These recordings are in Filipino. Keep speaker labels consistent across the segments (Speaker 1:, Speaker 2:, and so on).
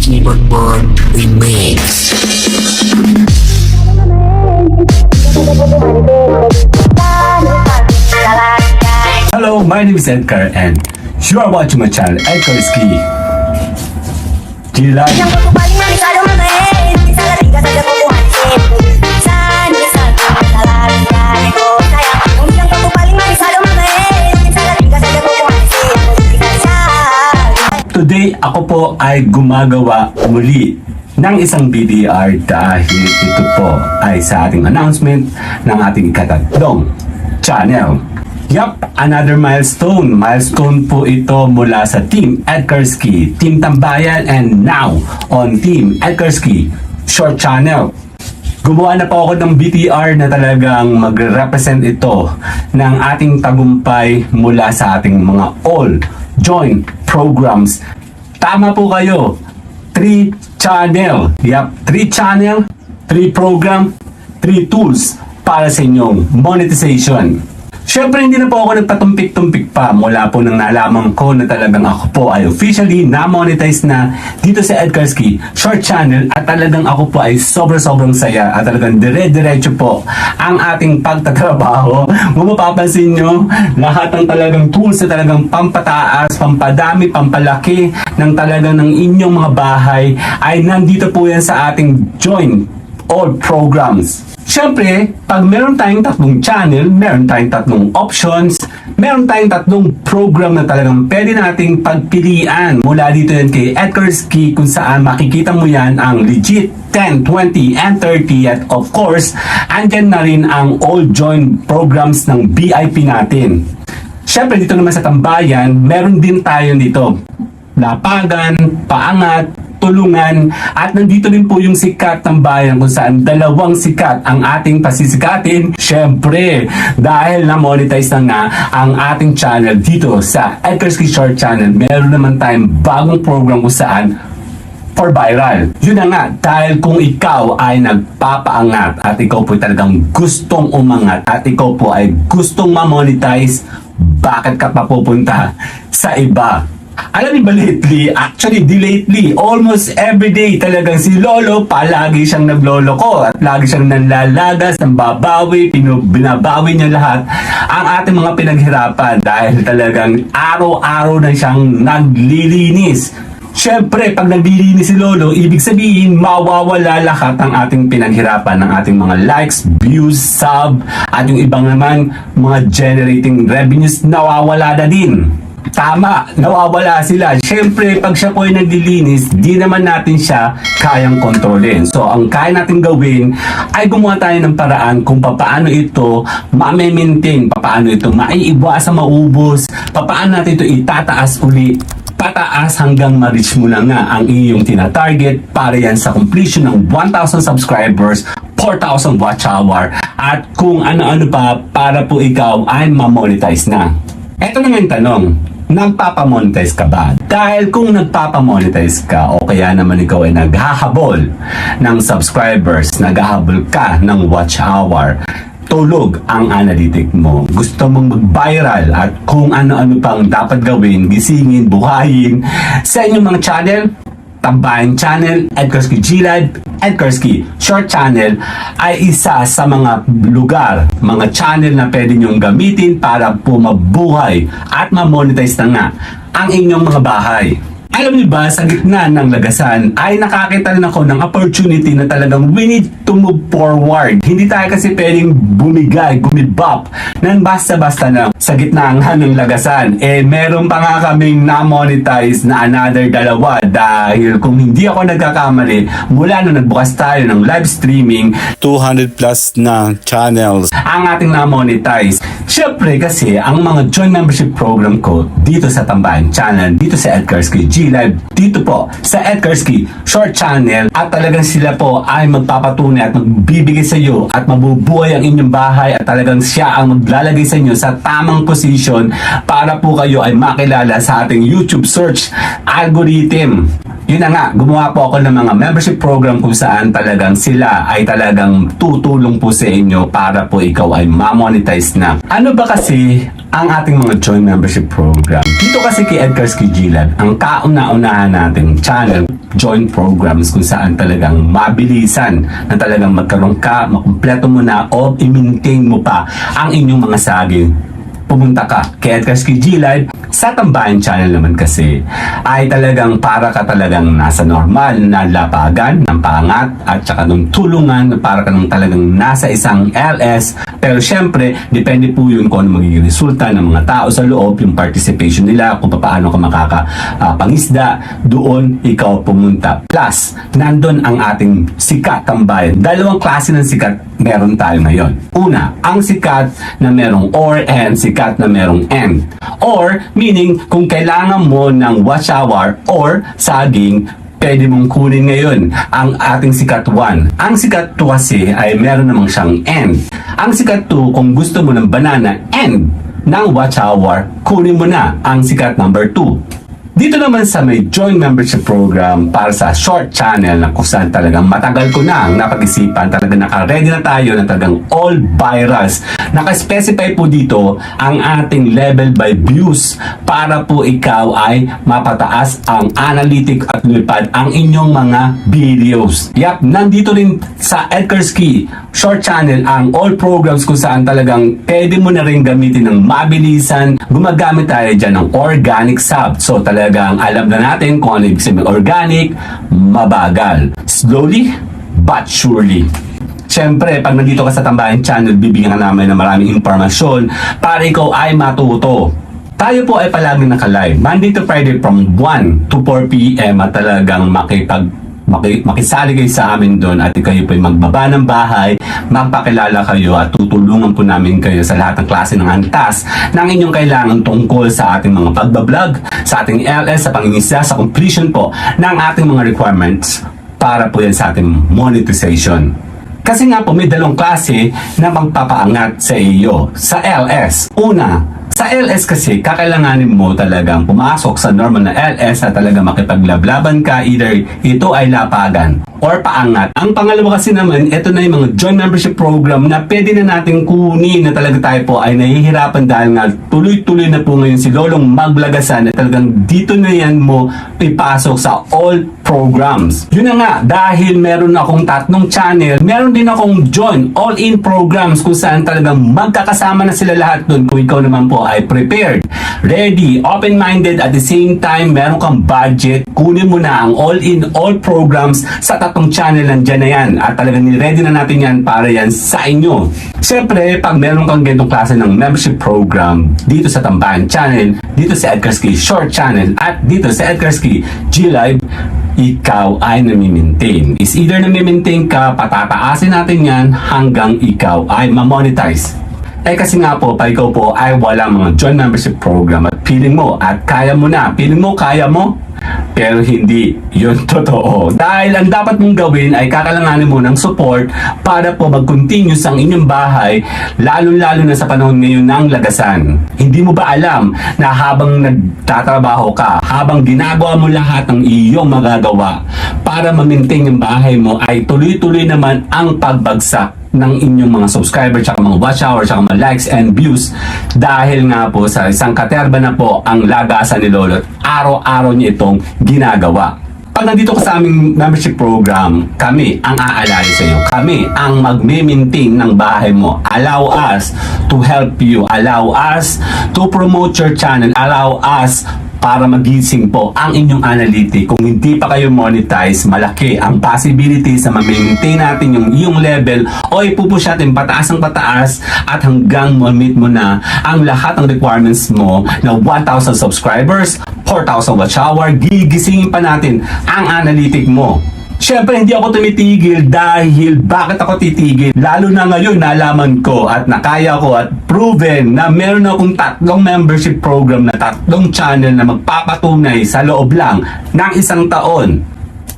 Speaker 1: Keyboard Board Remix.
Speaker 2: Hello, my name is Edgar and you are watching my channel, Edgar Ski. Gila. Today, ako po ay gumagawa muli ng isang BDR dahil ito po ay sa ating announcement ng ating ikatatlong channel. Yup, another milestone. Milestone po ito mula sa Team Edgarski, Team Tambayan, and now on Team Edgarski Short Channel. Gumawa na po ako ng BTR na talagang mag-represent ito ng ating tagumpay mula sa ating mga all joint programs. Tama po kayo, 3 channel. Yup, 3 channel, 3 program, 3 tools para sa inyong monetization. Siyempre, hindi na po ako nagpatumpik-tumpik pa mula po nang nalaman ko na talagang ako po ay officially na-monetize na dito sa Edgarski Short Channel at talagang ako po ay sobrang saya at talagang dire-diretso po ang ating pagtatrabaho. Kung mapapansin nyo, lahat ng talagang tools na talagang pampataas, pampadami, pampalaki ng talagang ng inyong mga bahay ay nandito po yan sa ating joint all programs. Siyempre, pag meron tayong tatlong channel, meron tayong tatlong options, meron tayong tatlong program na talagang pwede nating pagpilian. Mula dito yan kay Edgarski kung saan makikita mo yan ang legit 10, 20, and 30 at of course, andyan na rin ang all joint programs ng VIP natin. Siyempre, dito naman sa Tambayan, meron din tayo dito. Lapagan, paangat, tulungan, at nandito rin po yung sikat ng bayan kung saan dalawang sikat ang ating pasisikatin. Syempre, dahil na-monetize na nga ang ating channel dito sa Edgarski Short Channel, meron naman tayong bagong program kung saan for viral. Yun na nga, dahil kung ikaw ay nagpapaangat at ikaw po talagang gustong umangat at ikaw po ay gustong ma-monetize, bakit ka papupunta sa iba? Alam niyo ba lately, actually di lately, almost everyday talagang si Lolo palagi siyang nagloloko at lagi siyang nanlalagas, nambabawi, binabawi niya lahat ang ating mga pinaghirapan dahil talagang araw-araw na siyang naglilinis. Siyempre, pag naglilinis si Lolo, ibig sabihin mawawala lahat ng ating pinaghirapan ng ating mga likes, views, sub, at yung ibang naman mga generating revenues nawawala na din. Tama, nawawala sila. Siyempre, pag siya po ay naglilinis, di naman natin siya kayang kontrolin. So, ang kaya natin gawin ay gumawa tayo ng paraan kung paano ito ma-maintain, paano ito maiiwasan maubos, paano natin ito itataas uli, pataas hanggang ma-reach mo na nga ang iyong tina-target para yan sa completion ng 1,000 subscribers, 4,000 watch hour, at kung ano-ano pa para po ikaw ay ma-monetize na. Ito na nga yung tanong, nagpapamonetize ka ba? Dahil kung nagpapamonetize ka o kaya naman ikaw ay naghahabol ng subscribers, naghahabol ka ng watch hour, tulog ang analytic mo, gusto mong mag-viral at kung ano-ano pang dapat gawin, gisingin, buhayin sa inyong mga channel, Tambayan Channel, Edgarski G-Live, Edgarski Short Channel ay isa sa mga lugar, mga channel na pwede nyong gamitin para po mabuhay at ma-monetize na nga ang inyong mga bahay. Alam niyo ba, sa gitna ng lagasan ay nakakita rin ako ng opportunity na talagang we need to move forward. Hindi tayo kasi pwedeng bumigay, gumibap nang basta-basta na sa gitna nga ng lagasan. Eh, meron pa nga kaming na-monetize na another dalawa dahil kung hindi ako nagkakamali, mula nung nagbukas tayo ng live streaming, 200 plus na channels ang ating na-monetize. Siyempre kasi, ang mga joint membership program ko dito sa Tambayan Channel, dito sa Edgarski G-Live, dito po sa Edgarski Short Channel, at talagang sila po ay magpapatunay at magbibigay sa iyo at mabubuhay ang inyong bahay at talagang siya ang maglalagay sa inyo sa tamang position para po kayo ay makilala sa ating YouTube search algorithm. Yun na nga, gumawa po ako ng mga membership program kung saan talagang sila ay talagang tutulong po sa inyo para po ikaw ay ma-monetize na. Ano ba kasi ang ating mga joint membership program? Dito kasi kay Edgarski Gilad, ang kauna-unahan nating channel, joint programs kung saan talagang mabilisan na talagang magkaroon ka, makumpleto mo na o i-maintain mo pa ang inyong mga saging. Pumunta ka kay Edgarski Gilad. Sa Tambayan Channel naman kasi ay talagang para ka talagang nasa normal na lapagan ng pangat at saka ng tulungan para ka nang talagang nasa isang LS. Pero syempre, depende po yun kung ano magiging resulta ng mga tao sa loob, yung participation nila, kung paano ka makakapangisda, doon ikaw pumunta. Plus, nandun ang ating sikat tambayan. Dalawang klase ng sikat meron tayo ngayon. Una, ang sikat na merong or and sikat na merong end. Or, meaning, kung kailangan mo ng watch hour or saging, pwede mong kunin ngayon ang ating sikat 1. Ang sikat 2 kasi ay meron namang siyang end. Ang sikat 2, kung gusto mo ng banana end ng watch hour, kunin mo na ang sikat number 2. Dito naman sa may joint membership program para sa short channel na kung saan talagang matagal ko na ang napag-isipan, talagang naka-ready na tayo na talagang all virals. Naka-specify po dito ang ating level by views para po ikaw ay mapataas ang analytic at lumipad ang inyong mga videos. Yap, nandito rin sa Edgarski short channel ang all programs kung saan talagang pwede mo na rin gamitin ng mabilisan. Gumagamit tayo dyan ng organic sub. So talagang alam na natin kung ano ibig sabihin organic, mabagal. Slowly but surely. Siyempre, pag nandito ka sa Tambayan Channel, bibigyan ka namin ng maraming informasyon para ikaw ay matuto. Tayo po ay palaging naka-live. Monday to Friday from 1 to 4 p.m. at talagang makisali kayo sa amin doon at kayo po ay magbaba ng bahay, magpakilala kayo at tutulungan po namin kayo sa lahat ng klase ng antas ng inyong kailangan tungkol sa ating mga pagbablog, sa ating LS, sa pangingisda, sa completion po ng ating mga requirements para po yan sa ating monetization. Kasi nga po may dalawang klase na magpapaangat sa iyo sa LS. Una, sa LS kasi, kakailanganin mo talagang pumasok sa normal na LS at talagang makipaglablaban ka, either ito ay lapagan or paangat. Ang pangalawa kasi naman, ito na yung mga joint membership program na pwede na natin kunin na talaga tayo po ay nahihirapan dahil nga tuloy-tuloy na po ngayon si Lolong Maglagasan at talagang dito na yan mo ipasok sa all programs. Yun na nga, dahil meron akong 3 channel, meron din akong join all-in programs kung saan talagang magkakasama na sila lahat dun kung ikaw naman po ay prepared, ready, open-minded, at the same time meron kang budget, kunin mo na ang all-in all programs sa 3 channel. Nandiyan na yan at talagang ni-ready na natin yan para yan sa inyo. Siyempre, pag meron kang ganitong klase ng membership program dito sa Tambayan Channel, dito sa Edgarski Short Channel at dito sa Edgarski G-Live, ikaw ay nami-maintain. Is either nami-maintain ka, patataasin natin yan hanggang ikaw ay ma-monetize. Eh kasi nga po, pa ikaw po ay wala mga joint membership program at feeling mo at kaya mo na. Feeling mo, kaya mo? Pero hindi yun totoo. Dahil ang dapat mong gawin ay kakailanganin mo ng support para po mag-continuous ang inyong bahay, lalo-lalo na sa panahon ngayon ng lagasan. Hindi mo ba alam na habang nagtatrabaho ka, habang ginagawa mo lahat ng iyong magagawa para ma-maintain yung bahay mo, ay tuloy-tuloy naman ang pagbagsak ng inyong mga subscriber, tsaka mga watch hour, tsaka mga likes and views dahil nga po sa isang katerba na po ang lagasan ni Lolo at araw-araw niya itong ginagawa. Pag nandito ka sa aming membership program, kami ang aalala sa iyo. Kami ang magme-maintain ng bahay mo. Allow us to help you. Allow us to promote your channel. Allow us para magising po ang inyong analytic. Kung hindi pa kayo monetize, malaki ang possibilities na ma-maintain natin yung iyong level o ipupush natin pataas ang pataas at hanggang ma-meet mo na ang lahat ng requirements mo na 1,000 subscribers, 4,000 watch hour, gigisingin pa natin ang analytic mo. Siyempre, hindi ako tumitigil dahil bakit ako titigil? Lalo na ngayon, nalaman ko at nakaya ko at proven na meron akong 3 membership program na 3 channel na magpapatunay sa loob lang ng 1 taon.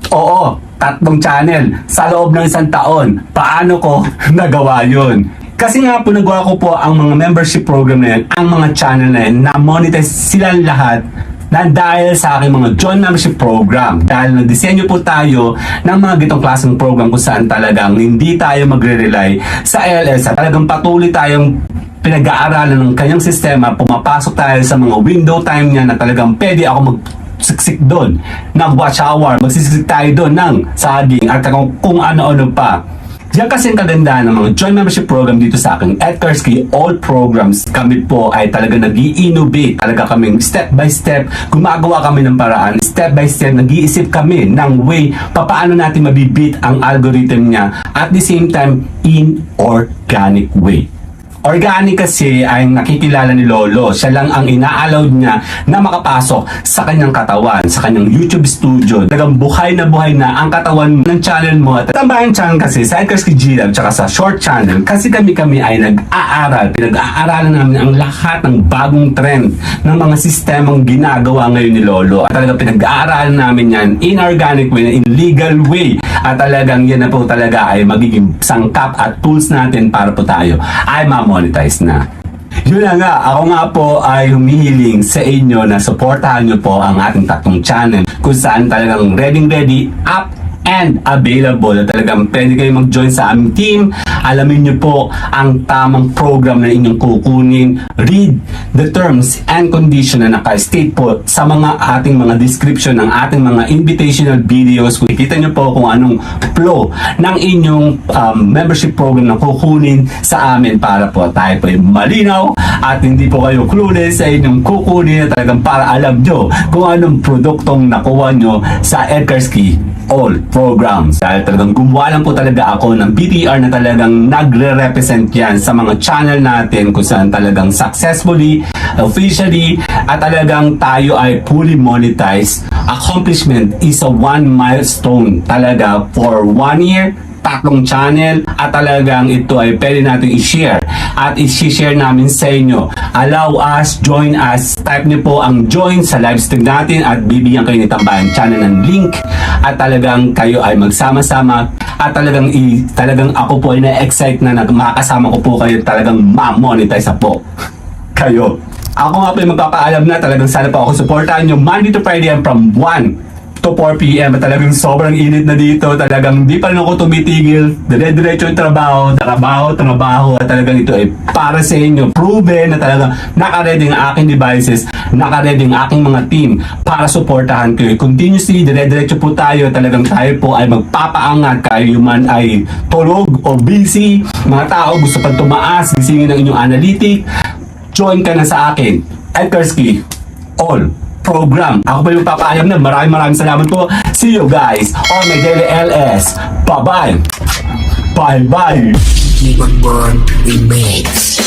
Speaker 2: Oo, 3 channel sa loob ng 1 taon. Paano ko nagawa yun? Kasi nga po, nagawa ko po ang mga membership program na yan, ang mga channel na yan, na monetize silang lahat na dahil sa aking mga joint membership program. Dahil nagdisenyo po tayo ng mga gitong klaseng program kung saan talagang hindi tayo magre-rely sa LS at talagang patuloy tayong pinag-aaralan ng kanyang sistema, pumapasok tayo sa mga window time niya na talagang pwede ako magsiksik doon ng watch hour, magsisiksik tayo doon ng saging at kung ano-ano pa. Yan kasi ang kagandahan ng mga joint membership program dito sa akin. At Karsky, all programs, kami po ay talaga nag-i-innovate. Talaga kaming step by step, gumagawa kami ng paraan. Step by step, nag-iisip kami ng way paano natin mabibit ang algorithm niya at the same time, in organic way. Organic kasi ay nakikilala ni Lolo. Siya lang ang ina-allowed niya na makapasok sa kanyang katawan, sa kanyang YouTube studio. Talagang buhay na ang katawan ng channel mo. At tambahin channel kasi sa Edgarski G-Lab tsaka sa Short Channel kasi kami ay nag-aaral. Pinag-aaralan namin ang lahat ng bagong trend ng mga sistemang ginagawa ngayon ni Lolo. At talagang pinag-aaralan namin yan in organic way, in legal way. At talagang yan na po talaga ay magiging sangkap at tools natin para po tayo ay monetize na. Yun na nga, ako nga po ay humihiling sa inyo na supportahan nyo po ang ating tatlong channel kung saan talagang ready, up and available na talagang pwede kayo mag-join sa aming team. Alamin nyo po ang tamang program na inyong kukunin. Read the terms and condition na naka-state po sa mga ating mga description ng ating mga invitational videos. Kung ikita nyo po kung anong flow ng inyong membership program na kukunin sa amin para po tayo po ay malinaw at hindi po kayo clueless sa inyong kukunin na talagang para alam nyo kung anong produktong nakuha nyo sa Edgarski all programs. Dahil talagang gumawa lang po talaga ako ng BTR na talagang nagre-represent yan sa mga channel natin kung saan talagang successfully, officially, at talagang tayo ay fully monetized. Accomplishment is a one milestone talaga for 1 year, tatlong channel at talagang ito ay pwede natin i-share at i-share namin sa inyo. Allow us, join us, type niyo po ang join sa live stream natin at bibigyan kayo ni Tambayan Channel ng link at talagang kayo ay magsama-sama at talagang ako po ay na-excite na makakasama ko po kayo talagang ma-monetize po kayo. Ako nga po ay magpapaalam na talagang sana po ako supportahan nyo Monday to Friday from 1 to 4 p.m. at talagang sobrang init na dito. Talagang di pa rin ako tumitigil. Dire-diretso yung trabaho. At talagang ito ay para sa inyo. Proven na talagang naka-ready ang aking devices, naka-ready ang aking mga team para supportahan kayo. Continuously, dire-diretso po tayo. Talagang tayo po ay magpapaangat. Kayo man ay tulog o busy. Mga tao gusto pang tumaas, gisingin ng inyong analytic. Join ka na sa akin. Edgarski, all program. Ako pa yung papaalam na maraming salamat po. See you guys on my daily LS. Bye-bye. Bye-bye.
Speaker 1: Ibon Remix.